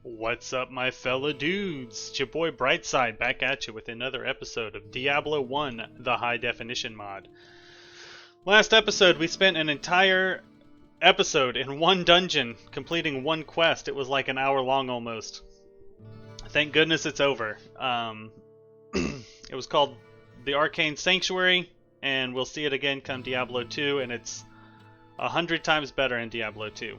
What's up, my fellow dudes? It's your boy Brightside back at you with another episode of Diablo 1, the high definition mod. Last episode, we spent an entire episode in one dungeon, completing one quest. It was like an hour long almost. Thank goodness it's over. It was called the Arcane Sanctuary, and we'll see it again come Diablo 2, and it's 100 times better in Diablo 2.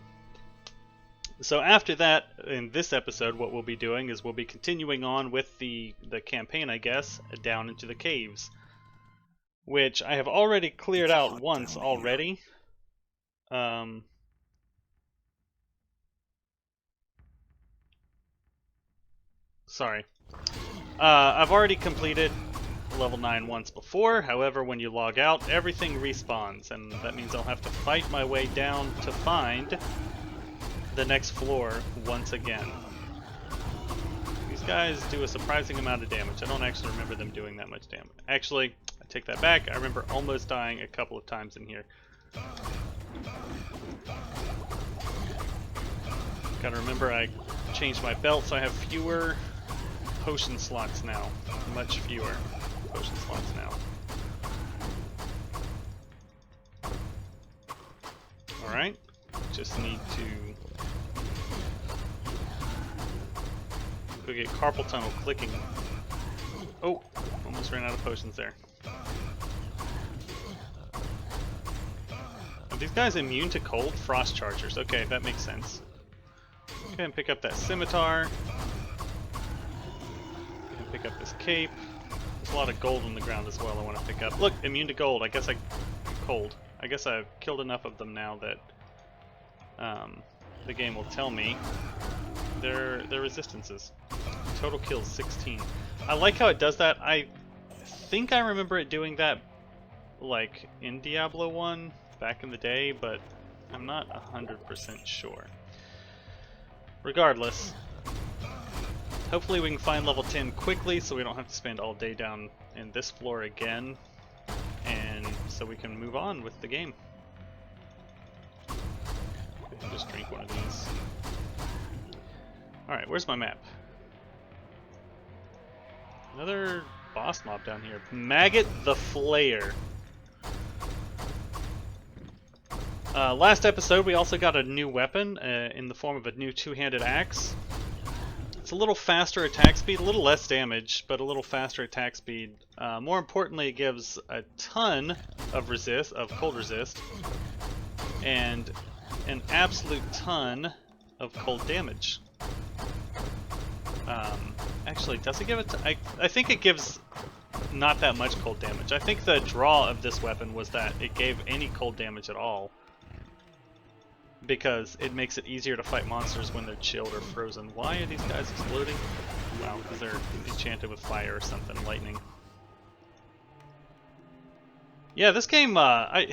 So after that, in this episode, what we'll be doing is we'll be continuing on with the campaign, I guess, down into the caves, which I have already cleared out once already. Sorry. I've already completed level 9 once before. However, when you log out, everything respawns, and that means I'll have to fight my way down to find the next floor once again. These guys do a surprising amount of damage. I don't actually remember them doing that much damage. Actually, I take that back. I remember almost dying a couple of times in here. Gotta remember I changed my belt, so I have fewer potion slots now. Much fewer potion slots now. Alright, just need to go get carpal tunnel clicking. Oh, almost ran out of potions there. Are these guys immune to cold? Frost chargers. Okay, that makes sense. Go ahead and pick up that scimitar. Go ahead and pick up this cape. There's a lot of gold on the ground as well I want to pick up. Look, immune to gold. I guess cold. I guess I've killed enough of them now that the game will tell me their resistances. Total kills 16. I like how it does that. I think I remember it doing that like in Diablo 1 back in the day, but I'm not 100% sure. Regardless, hopefully we can find level 10 quickly so we don't have to spend all day down in this floor again, and so we can move on with the game. Just drink one of these. Alright, where's my map? Another boss mob down here. Maggot the Flayer. Last episode we also got a new weapon in the form of a new two-handed axe. It's a little faster attack speed, a little less damage, but a little faster attack speed. More importantly, it gives a ton of cold resist, and an absolute ton of cold damage. Actually, does it give it? I think it gives not that much cold damage. I think the draw of this weapon was that it gave any cold damage at all, because it makes it easier to fight monsters when they're chilled or frozen. Why are these guys exploding? Wow, because they're enchanted with fire or something, lightning. Yeah, this game I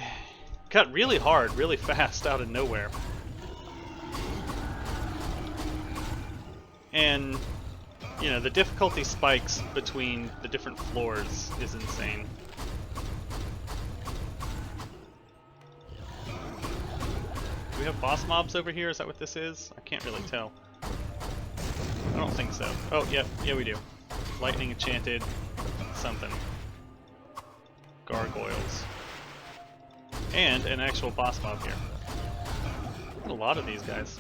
got really hard, really fast out of nowhere. And, you know, the difficulty spikes between the different floors is insane. Do we have boss mobs over here? Is that what this is? I can't really tell. I don't think so. Oh, yep, yeah we do. Lightning enchanted something. Gargoyles. And an actual boss mob here. A lot of these guys.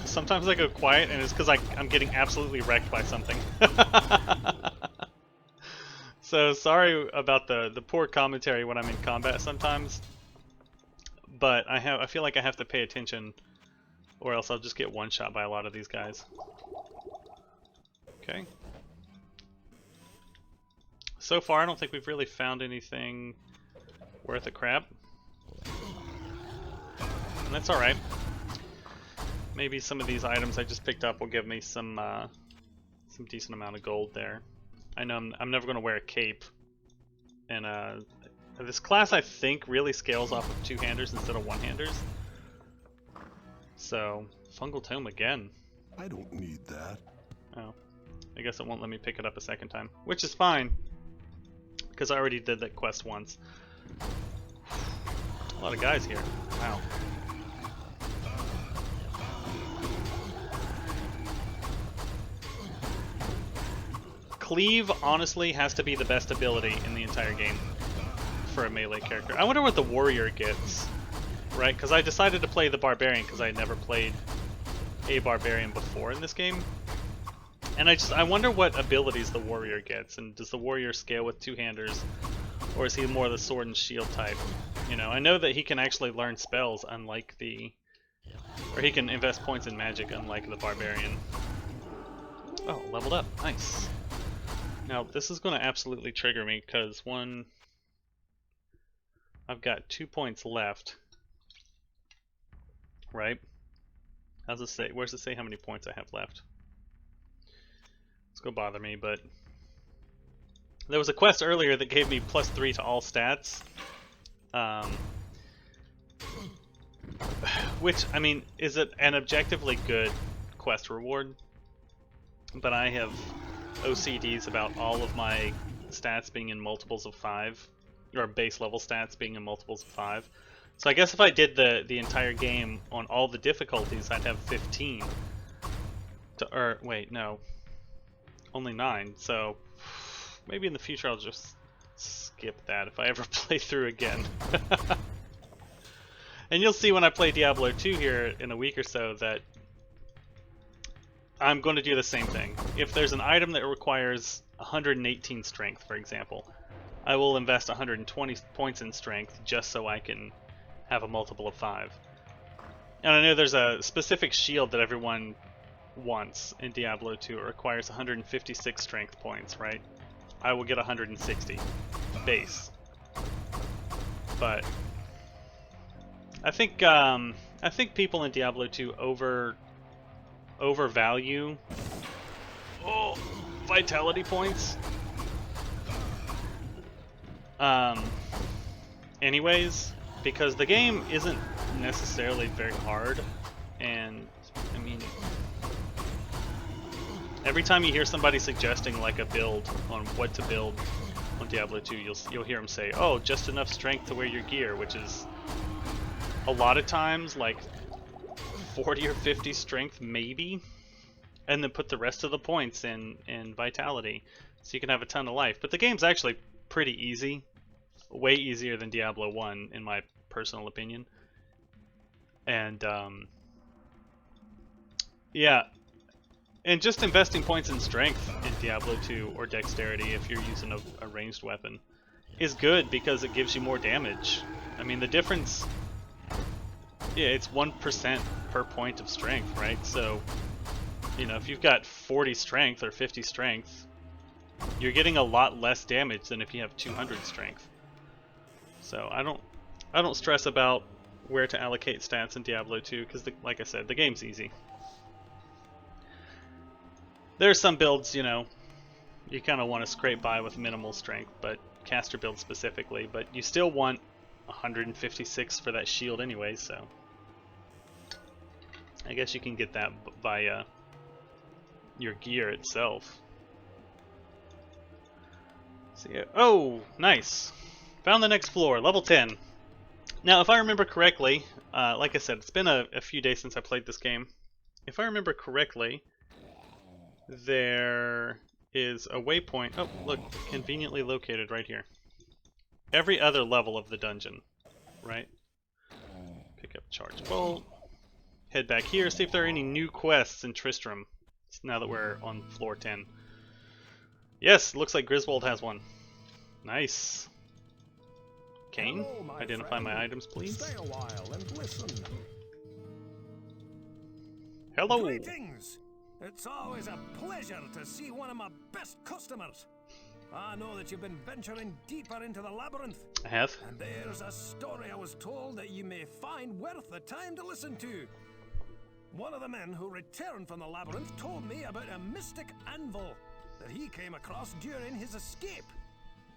Sometimes I go quiet, and it's because I'm getting absolutely wrecked by something. So sorry about the poor commentary when I'm in combat sometimes, but I feel like I have to pay attention, or else I'll just get one shot by a lot of these guys. Okay. So far, I don't think we've really found anything worth a crap, and that's all right. Maybe some of these items I just picked up will give me some decent amount of gold there. I know I'm never going to wear a cape, and this class I think really scales off of two-handers instead of one-handers. So, fungal tome again. I don't need that. Oh, I guess it won't let me pick it up a second time, which is fine, because I already did that quest once. A lot of guys here. Wow. Cleave, honestly, has to be the best ability in the entire game for a melee character. I wonder what the warrior gets, right? Because I decided to play the barbarian because I had never played a barbarian before in this game. And I wonder what abilities the warrior gets, and does the warrior scale with two-handers, or is he more the sword and shield type? You know, I know that he can actually learn spells unlike or he can invest points in magic unlike the barbarian. Oh, leveled up, nice. Now, this is going to absolutely trigger me, because I've got 2 points left, right? How's it say? Where's it say how many points I have left? It's going to bother me, but there was a quest earlier that gave me +3 to all stats. Which, I mean, is it an objectively good quest reward? But I have OCDs about all of my stats being in multiples of 5, or base level stats being in multiples of 5. So I guess if I did the entire game on all the difficulties, I'd have 15. Or wait, no, only 9. So maybe in the future I'll just skip that if I ever play through again. And you'll see when I play Diablo 2 here in a week or so that I'm going to do the same thing. If there's an item that requires 118 strength, for example, I will invest 120 points in strength just so I can have a multiple of 5. And I know there's a specific shield that everyone wants in Diablo 2. It requires 156 strength points, right? I will get 160 base. But I think people in Diablo 2 overvalue vitality points. Anyways, because the game isn't necessarily very hard, and I mean, every time you hear somebody suggesting like a build on what to build on Diablo 2, you'll hear them say, "Oh, just enough strength to wear your gear," which is a lot of times like 40 or 50 strength maybe, and then put the rest of the points in vitality so you can have a ton of life. But the game's actually pretty easy, way easier than Diablo 1 in my personal opinion. And yeah, and just investing points in strength in Diablo 2 or dexterity if you're using a ranged weapon is good because it gives you more damage. I mean, the difference, yeah, it's 1% per point of strength, right? So, you know, if you've got 40 strength or 50 strength, you're getting a lot less damage than if you have 200 strength. So I don't stress about where to allocate stats in Diablo 2 because, like I said, the game's easy. There's some builds, you know, you kind of want to scrape by with minimal strength, but caster build specifically, but you still want 156 for that shield anyway, so I guess you can get that via your gear itself. So, yeah. Oh, nice. Found the next floor, level 10. Now, if I remember correctly, like I said, it's been a few days since I played this game. If I remember correctly, there is a waypoint. Oh, look, conveniently located right here. Every other level of the dungeon, right? Pick up charge bolt. Head back here, see if there are any new quests in Tristram, now that we're on floor 10. Yes, looks like Griswold has one. Nice. Kane, identify my items, please. Stay a while and listen. Hello. Greetings. It's always a pleasure to see one of my best customers. I know that you've been venturing deeper into the labyrinth. I have. And there's a story I was told that you may find worth the time to listen to. One of the men who returned from the labyrinth told me about a mystic anvil that he came across during his escape.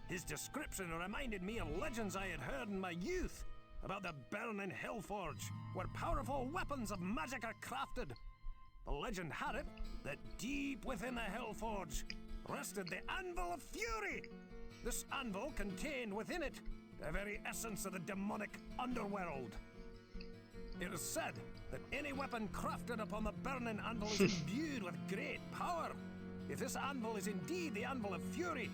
His description reminded me of legends I had heard in my youth about the burning Hellforge, where powerful weapons of magic are crafted. The legend had it that deep within the Hellforge rested the Anvil of Fury. This anvil contained within it the very essence of the demonic underworld. It is said that any weapon crafted upon the burning anvil is imbued with great power. If this anvil is indeed the anvil of fury,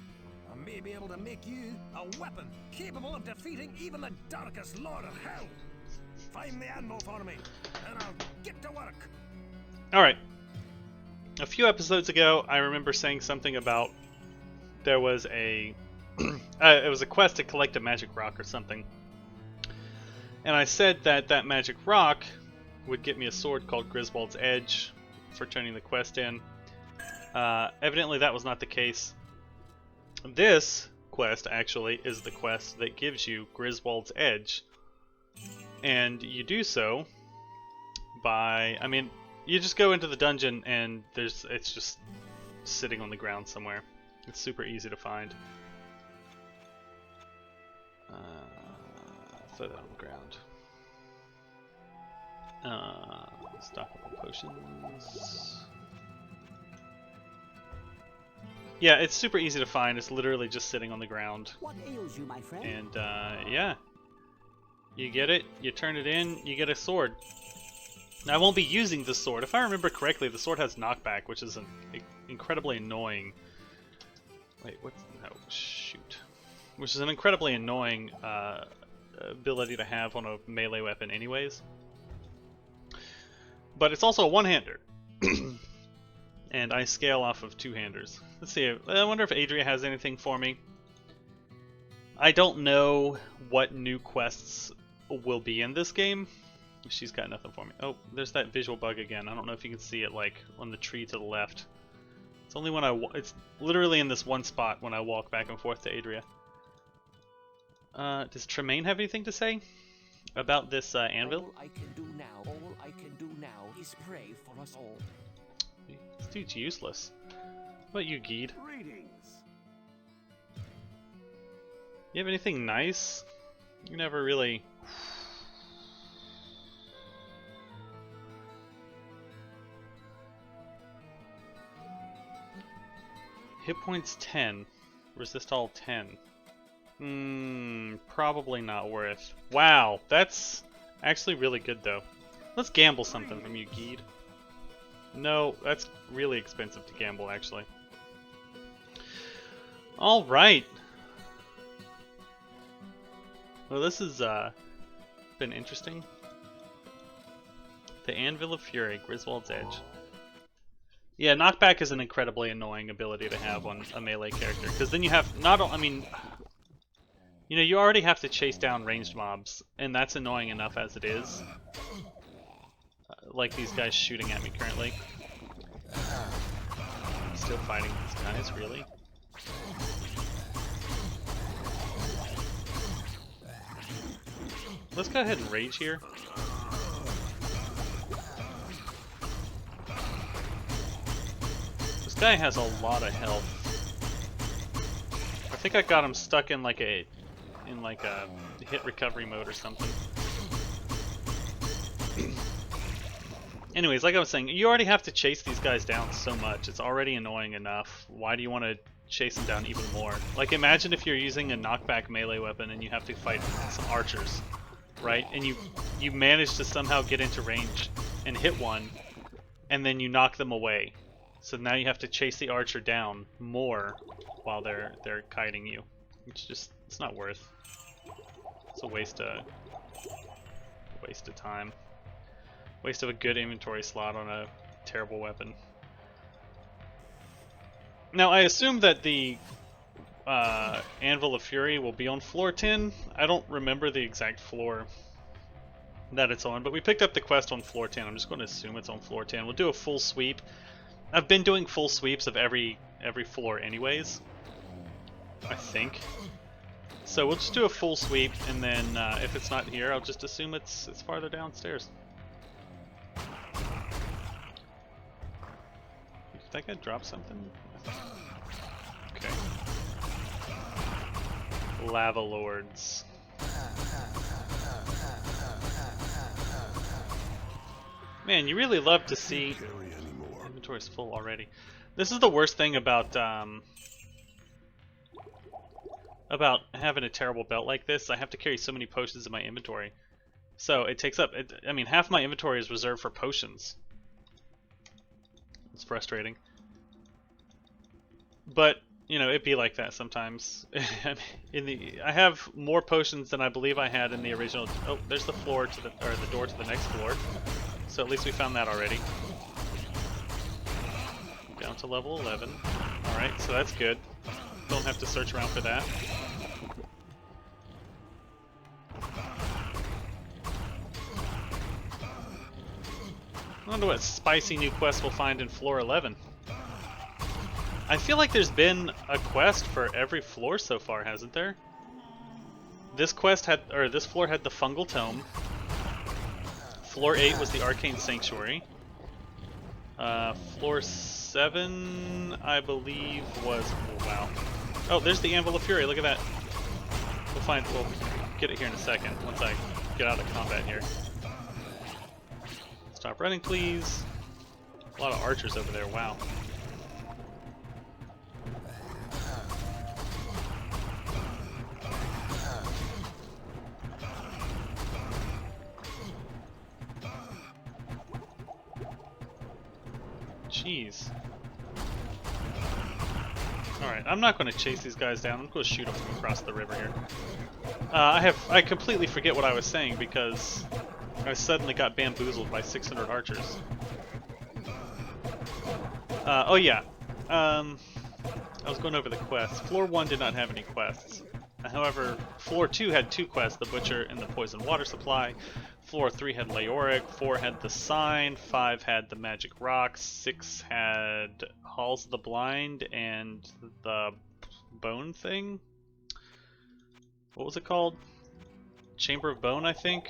I may be able to make you a weapon capable of defeating even the darkest lord of hell. Find the anvil for me, and I'll get to work. Alright. A few episodes ago, I remember saying something about there was a it was a quest to collect a magic rock or something. And I said that that magic rock would get me a sword called Griswold's Edge for turning the quest in. Evidently that was not the case. This quest actually is the quest that gives you Griswold's Edge. And you do so by, I mean, you just go into the dungeon and it's just sitting on the ground somewhere. It's super easy to find. Throw that on the ground. Stock up on potions. Yeah, it's super easy to find. It's literally just sitting on the ground. What ails you, my friend? And yeah, you get it, you turn it in, you get a sword. Now I won't be using the sword. If I remember correctly, the sword has knockback, which is an incredibly annoying. Wait, what? No, shoot. Which is an incredibly annoying ability to have on a melee weapon, anyways. But it's also a one-hander. And I scale off of two-handers. Let's see, I wonder if Adria has anything for me. I don't know what new quests will be in this game. She's got nothing for me. Oh, there's that visual bug again. I don't know if you can see it, like, on the tree to the left. It's only when it's literally in this one spot when I walk back and forth to Adria. Does Tremaine have anything to say about this anvil? All I can do now is pray for us all. This dude's useless. What about you, Geed? Greetings. You have anything nice? You never really... Hit points 10. Resist all 10. Probably not worth. Wow, that's actually really good though. Let's gamble something from you, Geed. No, that's really expensive to gamble actually. Alright. Well, this has been interesting. The Anvil of Fury, Griswold's Edge. Yeah, knockback is an incredibly annoying ability to have on a melee character, because then you have I mean, you know, you already have to chase down ranged mobs, and that's annoying enough as it is. Like these guys shooting at me currently. Still fighting these guys, really? Let's go ahead and rage here. This guy has a lot of health. I think I got him stuck in like a hit recovery mode or something. Anyways, like I was saying, you already have to chase these guys down so much. It's already annoying enough. Why do you want to chase them down even more? Like, imagine if you're using a knockback melee weapon and you have to fight some archers, right? And you manage to somehow get into range and hit one, and then you knock them away. So now you have to chase the archer down more while they're kiting you. It's not worth. It's a waste of time. Waste of a good inventory slot on a terrible weapon. Now I assume that the Anvil of Fury will be on floor 10. I don't remember the exact floor that it's on, but we picked up the quest on floor 10. I'm just going to assume it's on floor 10. We'll do a full sweep. I've been doing full sweeps of every floor anyways, I think. So we'll just do a full sweep, and then if it's not here, I'll just assume it's farther downstairs. Did that guy drop something? Okay. Lava Lords. Man, you really love to see... Inventory's full already. This is the worst thing about about having a terrible belt like this. I have to carry so many potions in my inventory. So it takes up, I mean, half my inventory is reserved for potions. It's frustrating. But, you know, it'd be like that sometimes. I have more potions than I believe I had in the original. Oh, there's the floor to the, or the door to the next floor. So at least we found that already. Down to level 11. Alright, so that's good. Don't have to search around for that. I wonder what spicy new quest we'll find in floor 11. I feel like there's been a quest for every floor so far, hasn't there? This quest had, or this floor had the fungal tome. Floor 8 was the arcane sanctuary. Floor 7, I believe, was, oh, wow. Oh, there's the Anvil of Fury. Look at that. We'll get it here in a second once I get out of combat here. Stop running, please. A lot of archers over there. Wow. Jeez. Alright, I'm not going to chase these guys down. I'm going to shoot them from across the river here. I completely forget what I was saying because I suddenly got bamboozled by 600 archers. Oh yeah. I was going over the quests. Floor 1 did not have any quests. However, Floor 2 had 2 quests, the Butcher and the Poison Water Supply. Floor 3 had Leoric, 4 had the Sign, 5 had the Magic Rocks, 6 had Halls of the Blind and the Bone thing? What was it called? Chamber of Bone, I think?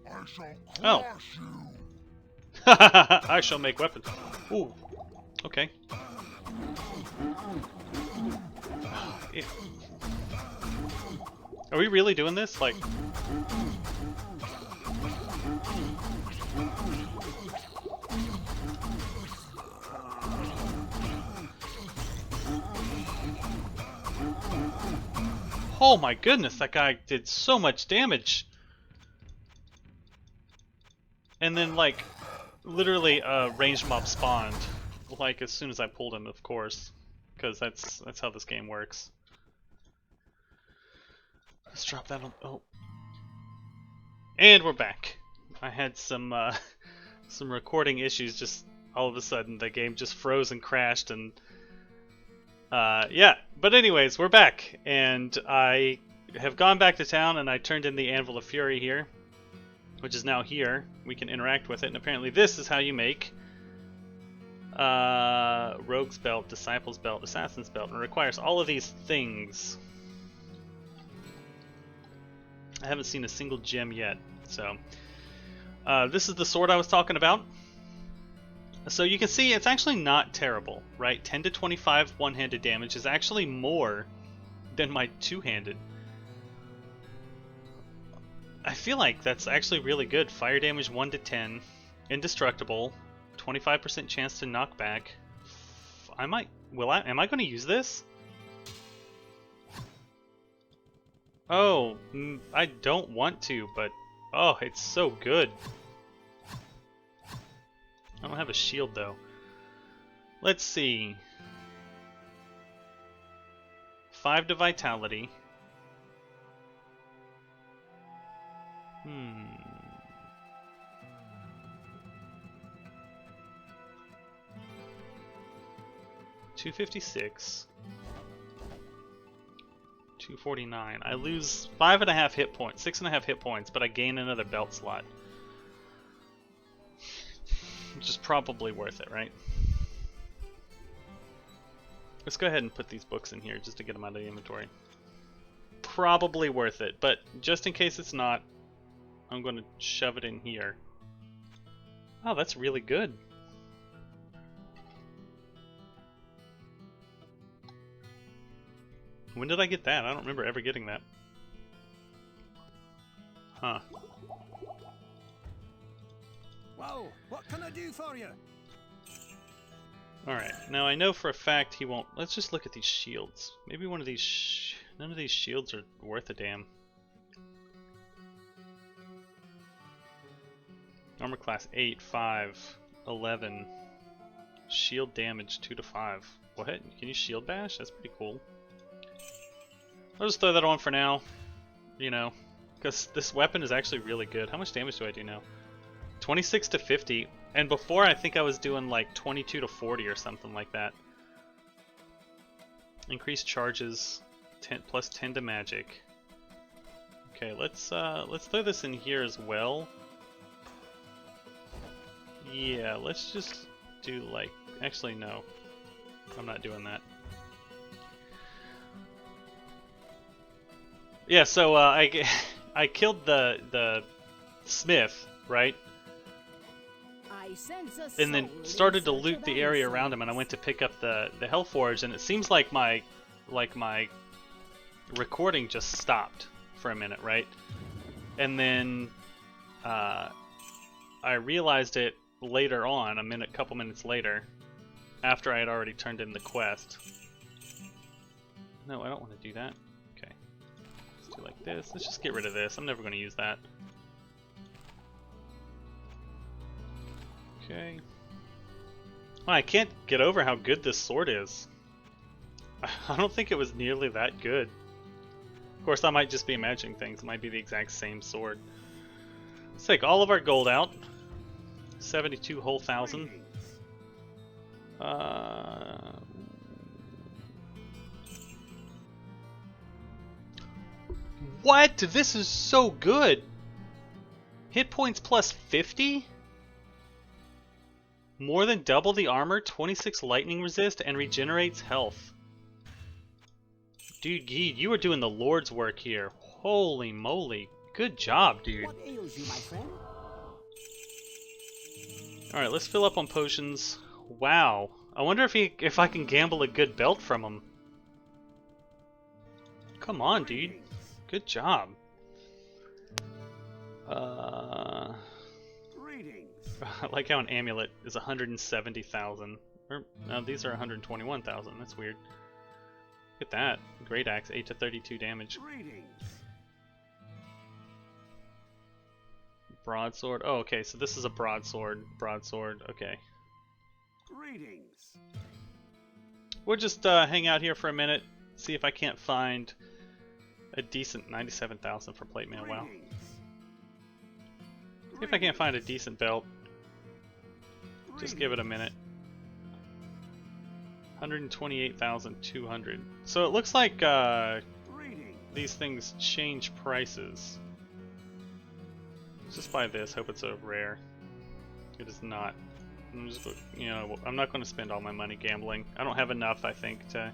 I shall Oh. crush you. I shall make weapons. Ooh. Okay. Are we really doing this? Like... Oh my goodness, that guy did so much damage. And then, like, literally a ranged mob spawned, like, as soon as I pulled him, of course. Because that's how this game works. Let's drop that on... Oh. And we're back. I had some recording issues, just all of a sudden the game just froze and crashed, and yeah, but anyways, we're back, and I have gone back to town, and I turned in the Anvil of Fury here, which is now here. We can interact with it, and apparently this is how you make Rogue's Belt, Disciple's Belt, Assassin's Belt, and it requires all of these things. I haven't seen a single gem yet, so this is the sword I was talking about. So you can see it's actually not terrible, right? 10 to 25 one-handed damage is actually more than my two-handed. I feel like that's actually really good. Fire damage 1 to 10, indestructible, 25% chance to knock back. Am I going to use this? Oh, I don't want to, but oh, it's so good. I don't have a shield though. Let's see. 5 to vitality. Hmm. $256. 249. I lose 5.5 hit points, 6.5 hit points, but I gain another belt slot. Which is probably worth it, right? Let's go ahead and put these books in here just to get them out of the inventory. Probably worth it, but just in case it's not, I'm going to shove it in here. Oh, that's really good. When did I get that? I don't remember ever getting that. Huh. Well, what can I do for you? Alright, now I know for a fact he won't... Let's just look at these shields. Maybe one of these... None of these shields are worth a damn. Armor class 8, 5, 11. Shield damage 2 to 5. What? Can you shield bash? That's pretty cool. I'll just throw that on for now. You know, because this weapon is actually really good. How much damage do I do now? 26 to 50. And before I think I was doing like 22 to 40 or something like that. Increased charges, 10 plus 10 to magic. Okay, let's throw this in here as well. Yeah, let's just do like... Actually, no. I'm not doing that. Yeah, so I killed the smith, right? And then started to loot the area around him, and I went to pick up the Hellforge, and it seems like my recording just stopped for a minute, right? And then I realized it later on, a couple minutes later, after I had already turned in the quest. No, I don't want to do that. Okay, let's do like this. Let's just get rid of this. I'm never going to use that. Okay. Well, I can't get over how good this sword is. I don't think it was nearly that good. Of course, I might just be imagining things. It might be the exact same sword. Let's take all of our gold out. 72 whole thousand. What? This is so good. Hit points plus 50? More than double the armor, 26 lightning resist, and regenerates health. Dude, Geed, you were doing the Lord's work here. Holy moly. Good job, dude. What ails you, my friend? Alright, let's fill up on potions. Wow. I wonder if I can gamble a good belt from him. Come on, dude. Good job. I like how an amulet is 170,000. Or no, these are 121,000. That's weird. Look at that. Great axe, 8 to 32 damage. Broadsword. Oh, okay. So this is a broadsword. Broadsword. Okay. We'll just hang out here for a minute. See if I can't find a decent 97,000 for plate mail. Wow. See if I can't find a decent belt. Just give it a minute. 128,200. So it looks like these things change prices. Let's just buy this. Hope it's a rare. It is not. I'm just, I'm not going to spend all my money gambling. I don't have enough, I think, to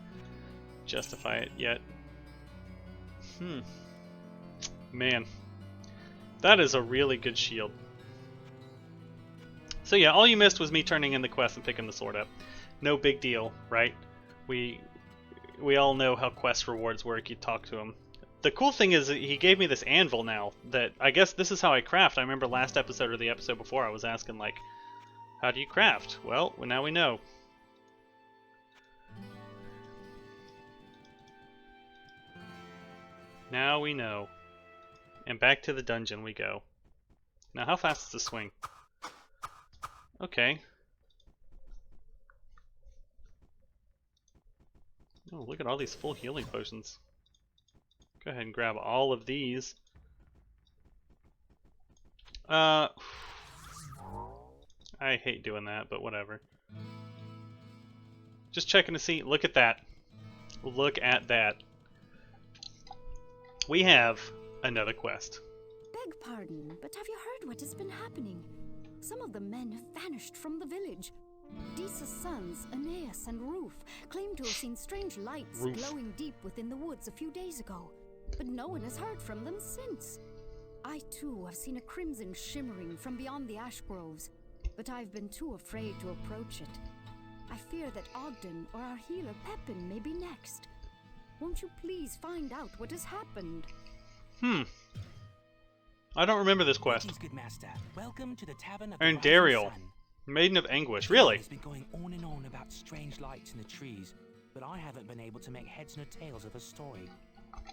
justify it yet. Man, that is a really good shield. So yeah, all you missed was me turning in the quest and picking the sword up. No big deal, right? We all know how quest rewards work. You talk to him. The cool thing is that he gave me this anvil now. That I guess this is how I craft. I remember last episode or the episode before I was asking like, how do you craft? Well, now we know. Now we know. And back to the dungeon we go. Now how fast is the swing? Okay. Oh, look at all these full healing potions. Go ahead and grab all of these. I hate doing that, but whatever. Just checking to see. Look at that. Look at that. We have another quest. Beg pardon, but have you heard what has been happening? Some of the men have vanished from the village. Disa's sons, Aeneas and Ruf, claim to have seen strange lights glowing deep within the woods a few days ago, but no one has heard from them since. I too have seen a crimson shimmering from beyond the ash groves, but I've been too afraid to approach it. I fear that Ogden or our healer Pepin may be next. Won't you please find out what has happened? I don't remember this quest. Good master. Welcome to the tavern of And the Rising Dariel. Sun. Maiden of Anguish. Really? Has been going on and on about strange lights in the trees, but I haven't been able to make heads nor tails of her story.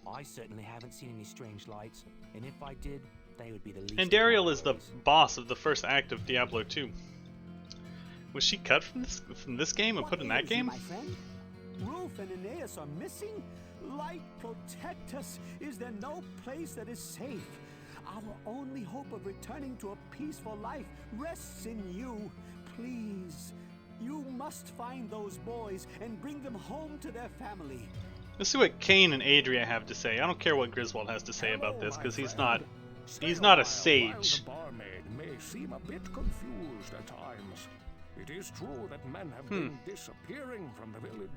I certainly haven't seen any strange lights, and if I did, they would be the least. And Dariel is the boss of the first act of Diablo 2. Was she cut from this game and put in that game? My friend? Ruth and Aeneas are missing? Light, protect us! Is there no place that is safe? Our only hope of returning to a peaceful life rests in you. Please, you must find those boys and bring them home to their family. Let's see what Kane and Adria have to say. I don't care what Griswold has to say about this, because he's not a sage. The barmaid may seem a bit confused at times. It is true that men have been disappearing from the village.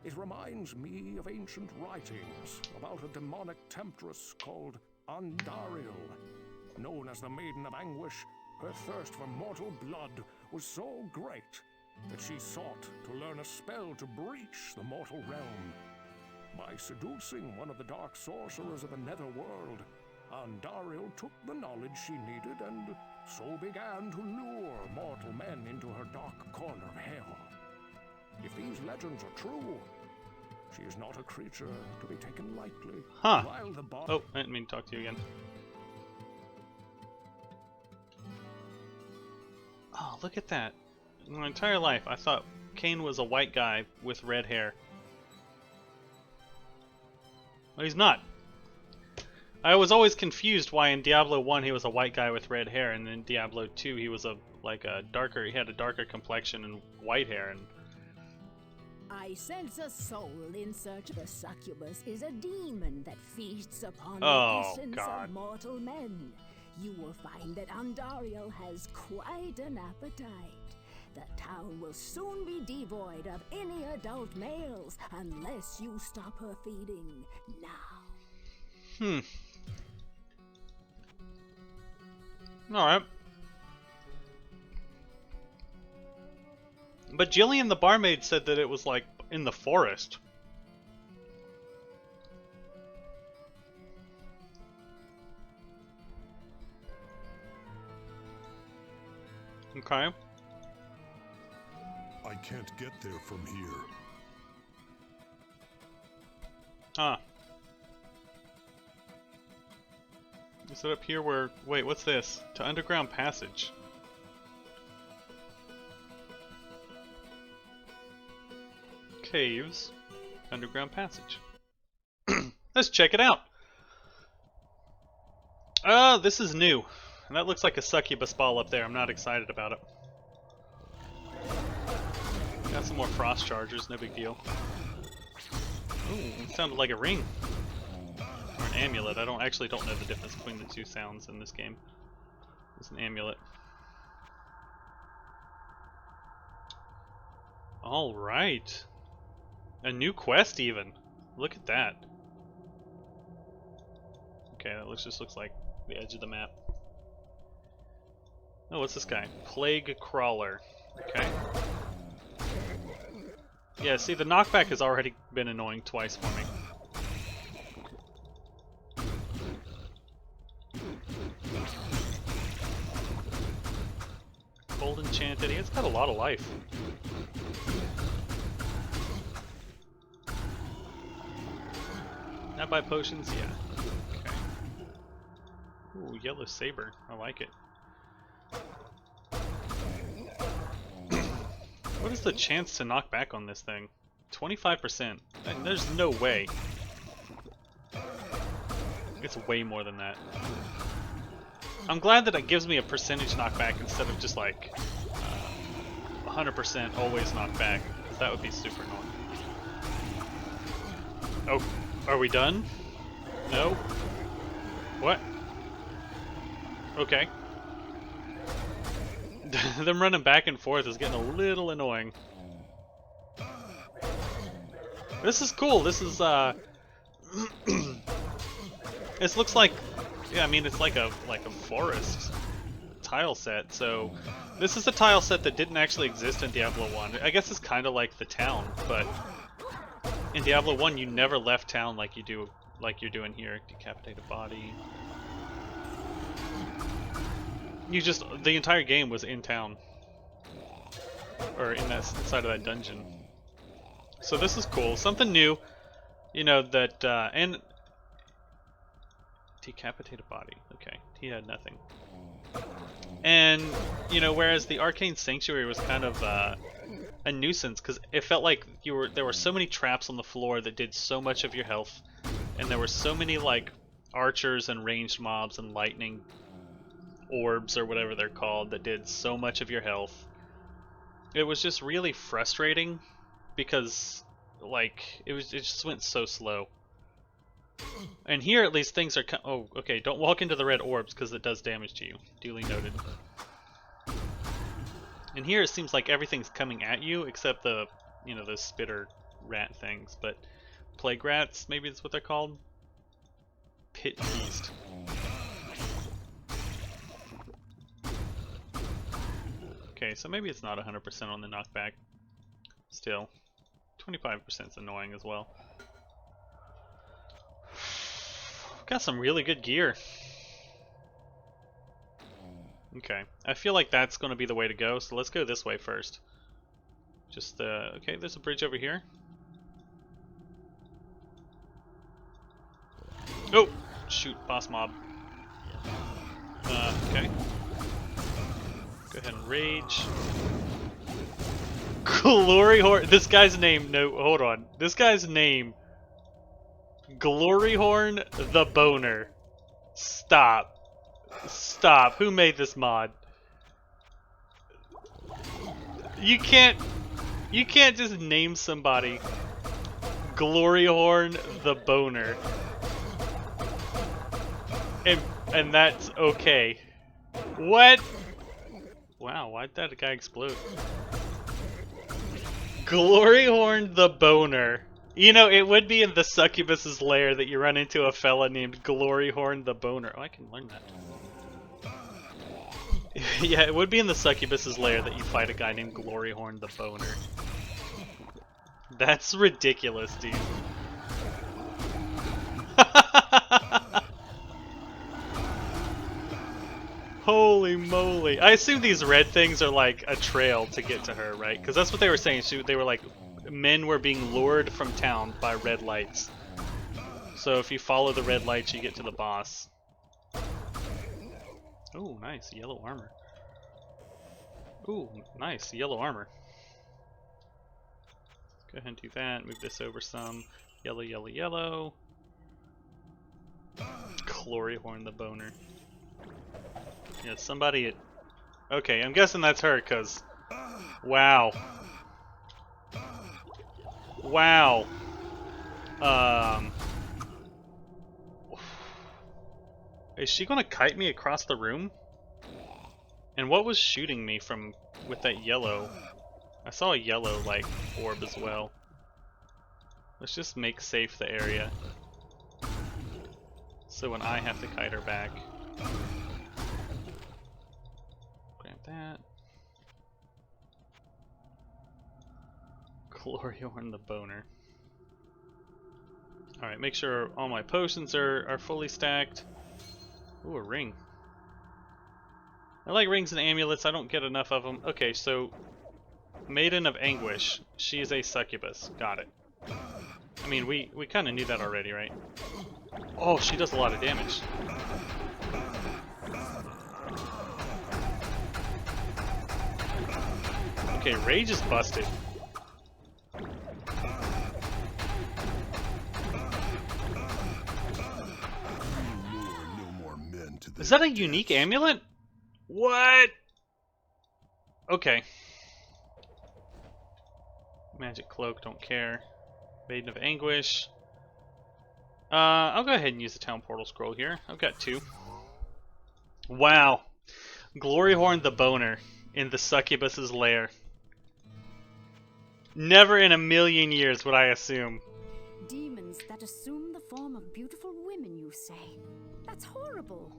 It reminds me of ancient writings about a demonic temptress called Andariel. Known as the Maiden of Anguish, her thirst for mortal blood was so great that she sought to learn a spell to breach the mortal realm. By seducing one of the dark sorcerers of the netherworld, Andariel took the knowledge she needed and so began to lure mortal men into her dark corner of hell. If these legends are true, she is not a creature to be taken lightly. Huh. While the Oh, I didn't mean to talk to you again. Oh, look at that. My entire life, I thought Kane was a white guy with red hair. Well, he's not. I was always confused why in Diablo 1 he was a white guy with red hair, and in Diablo 2 he was he had a darker complexion and white hair. And I sense a soul in search of the succubus is a demon that feasts upon Oh, the essence God. of mortal men. You will find that Andariel has quite an appetite. The town will soon be devoid of any adult males unless you stop her feeding now. Alright. But Jillian the barmaid said that it was like in the forest. Okay. I can't get there from here. Ah. Is it up here where... Wait, what's this? To underground passage. Caves. Underground passage. Let's check it out. This is new. And that looks like a succubus ball up there. I'm not excited about it. Got some more frost chargers, no big deal. Ooh, it sounded like a ring. Or an amulet. I actually don't know the difference between the two sounds in this game. It's an amulet. Alright. A new quest even. Look at that. Okay, that just looks like the edge of the map. Oh, what's this guy? Plague Crawler. Okay. Yeah, see, the knockback has already been annoying twice for me. Gold Enchanted. It's got a lot of life. Not buy potions? Yeah. Okay. Ooh, Yellow Saber. I like it. What is the chance to knock back on this thing? 25%. There's no way. It's way more than that. I'm glad that it gives me a percentage knockback instead of just like 100% always knockback, because that would be super annoying. Oh, are we done? No? What? Okay. Them running back and forth is getting a little annoying. This is cool. This is this looks like, yeah, I mean, it's like a forest tile set. So this is a tile set that didn't actually exist in Diablo 1. I guess it's kind of like the town, but in Diablo 1 you never left town like you're doing here. Decapitate a body. You just, the entire game was in town. or inside of that dungeon. So this is cool. Something new. You know, that, and decapitated body. Okay, he had nothing. And, you know, whereas the Arcane Sanctuary was kind of a nuisance, because it felt like there were so many traps on the floor that did so much of your health, and there were so many, like, archers and ranged mobs and lightning orbs or whatever they're called that did so much of your health. It was just really frustrating, because, like, it just went so slow. And here, at least, things are... Oh, okay, don't walk into the red orbs, because it does damage to you. Duly noted. And here, it seems like everything's coming at you, except the, you know, the spitter rat things. But plague rats, maybe that's what they're called? Pit beast. Okay, so maybe it's not 100% on the knockback. Still, 25% is annoying as well. Got some really good gear. Okay, I feel like that's going to be the way to go, so let's go this way first. Just, okay, there's a bridge over here. Oh! Shoot, boss mob. Okay. Go ahead and rage. Glory Horn. This guy's name, no, hold on. This guy's name, Gloryhorn the Boner. Stop. Stop. Who made this mod? You can't just name somebody Gloryhorn the Boner. And that's okay. What? Wow, why'd that guy explode? Gloryhorn the Boner. You know, it would be in the succubus's lair that you run into a fella named Gloryhorn the Boner. Oh, I can learn that. Yeah, it would be in the succubus's lair that you fight a guy named Gloryhorn the Boner. That's ridiculous, dude. Holy moly. I assume these red things are like a trail to get to her, right? Because that's what they were saying. They were like, men were being lured from town by red lights. So if you follow the red lights, you get to the boss. Oh, nice. Yellow armor. Ooh, nice. Yellow armor. Go ahead and do that. Move this over some. Yellow, yellow, yellow. Gloryhorn the Boner. Yeah, somebody... Okay, I'm guessing that's her, because... Wow. Wow. Is she gonna kite me across the room? And what was shooting me from... with that yellow? I saw a yellow, like, orb as well. Let's just make safe the area. So when I have to kite her back. Grab that. Gloryhorn the Boner. Alright, make sure all my potions are fully stacked. Ooh, a ring. I like rings and amulets, I don't get enough of them. Okay, so... Maiden of Anguish. She is a succubus. Got it. I mean, we kind of knew that already, right? Oh, she does a lot of damage. Okay, Rage is busted. Is that a unique amulet? What? Okay. Magic Cloak, don't care. Maiden of Anguish. I'll go ahead and use the Town Portal Scroll here. I've got 2. Wow. Gloryhorn the Boner in the succubus's lair. Never in a million years would I assume. Demons that assume the form of beautiful women, you say? That's horrible.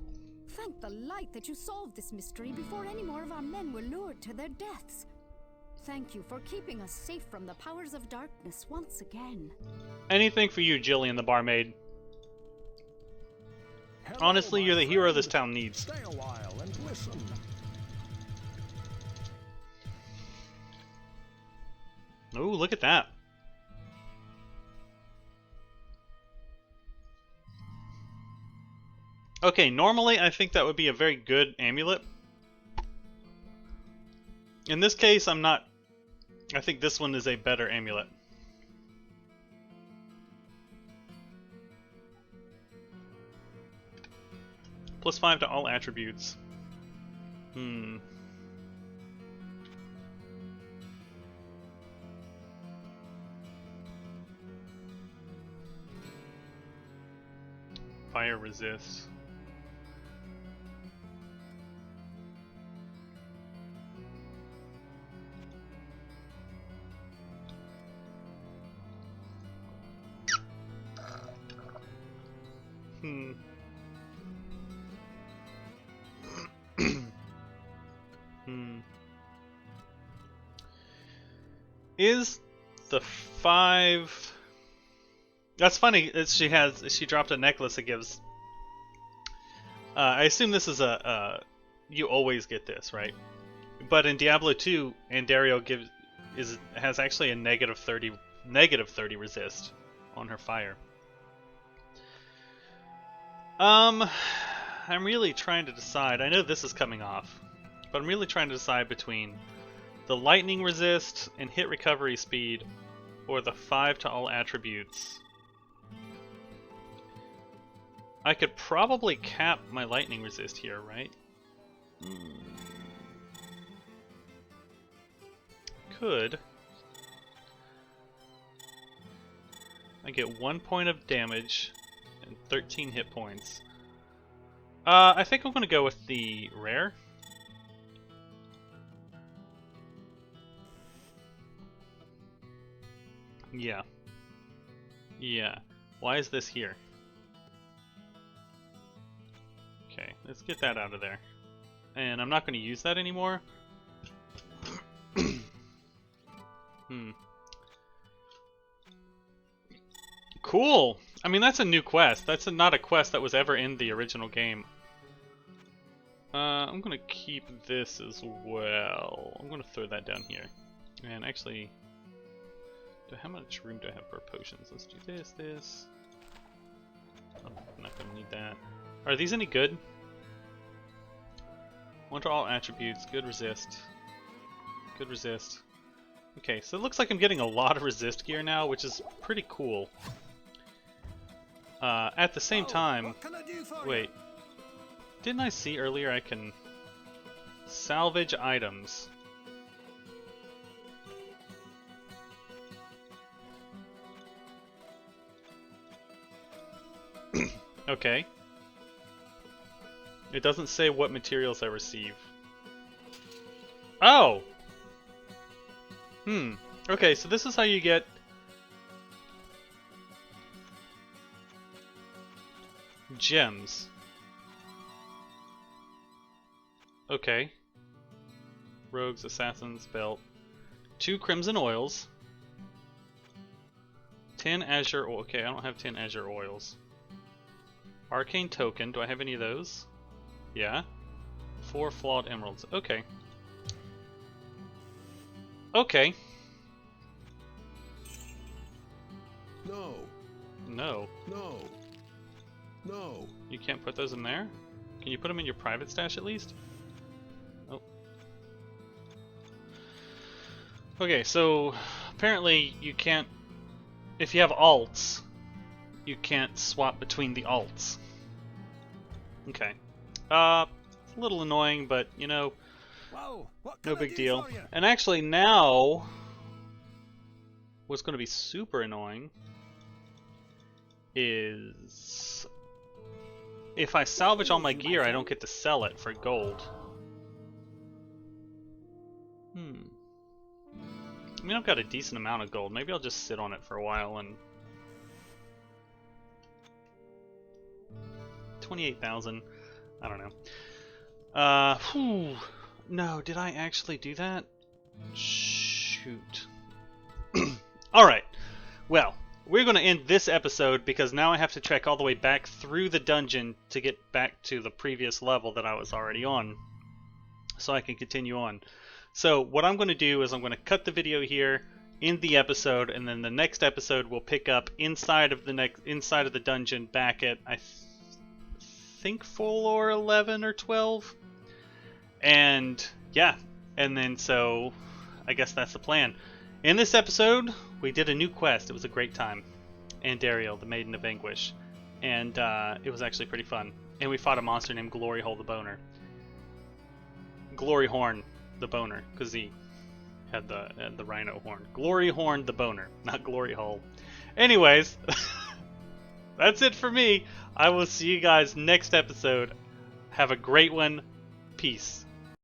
Thank the light that you solved this mystery before any more of our men were lured to their deaths. Thank you for keeping us safe from the powers of darkness once again. Anything for you, Jillian the barmaid. Honestly, you're the hero this town needs. Stay a while and listen. Ooh, look at that. Okay, normally I think that would be a very good amulet. In this case, I'm not... I think this one is a better amulet. +5 to all attributes. Fire resist. Is the 5... That's funny. She dropped a necklace that gives... I assume this is you always get this, right? But in Diablo 2, Andariel has actually a negative 30 resist on her fire. I'm really trying to decide. I know this is coming off, but I'm really trying to decide between the lightning resist and hit recovery speed, or the 5 to all attributes. I could probably cap my lightning resist here, right? Could. I get 1 point of damage and 13 hit points. I think I'm going to go with the rare. Yeah. Yeah. Why is this here? Okay, let's get that out of there. And I'm not going to use that anymore. Cool! I mean, that's a new quest. That's not a quest that was ever in the original game. I'm going to keep this as well. I'm going to throw that down here. And actually... how much room do I have for potions? Let's do this. I'm not going to need that. Are these any good? 1 to all attributes, good resist. Good resist. Okay, so it looks like I'm getting a lot of resist gear now, which is pretty cool. At the same time... Wait. Didn't I see earlier I can salvage items? Okay. It doesn't say what materials I receive. Oh! Okay, so this is how you get... gems. Okay. Rogues, Assassins, Belt. 2 Crimson Oils. 10 Azure Oil. Okay, I don't have 10 Azure Oils. Arcane Token. Do I have any of those? Yeah. 4 Flawed Emeralds. Okay. Okay. No. No. No. No. You can't put those in there? Can you put them in your private stash at least? Oh. Okay, so apparently you can't... if you have alts, you can't swap between the alts. Okay. It's a little annoying, but, you know, Whoa, no big deal. And actually now, what's going to be super annoying is if I salvage all my gear, I don't get to sell it for gold. I mean, I've got a decent amount of gold. Maybe I'll just sit on it for a while and... 28,000. I don't know. No, did I actually do that? Shoot. Alright. Well, we're going to end this episode because now I have to trek all the way back through the dungeon to get back to the previous level that I was already on, so I can continue on. So what I'm going to do is I'm going to cut the video here, in the episode, and then the next episode will pick up inside of the dungeon back at I think floor 11 or 12. And yeah, and then so I guess that's the plan. In this episode, we did a new quest. It was a great time. Andariel, the Maiden of Anguish. And it was actually pretty fun. And we fought a monster named Glory Hole the Boner. Glory Horn the Boner, because he had the rhino horn. Glory Horn the Boner, not Glory Hole. Anyways, that's it for me. I will see you guys next episode. Have a great one. Peace.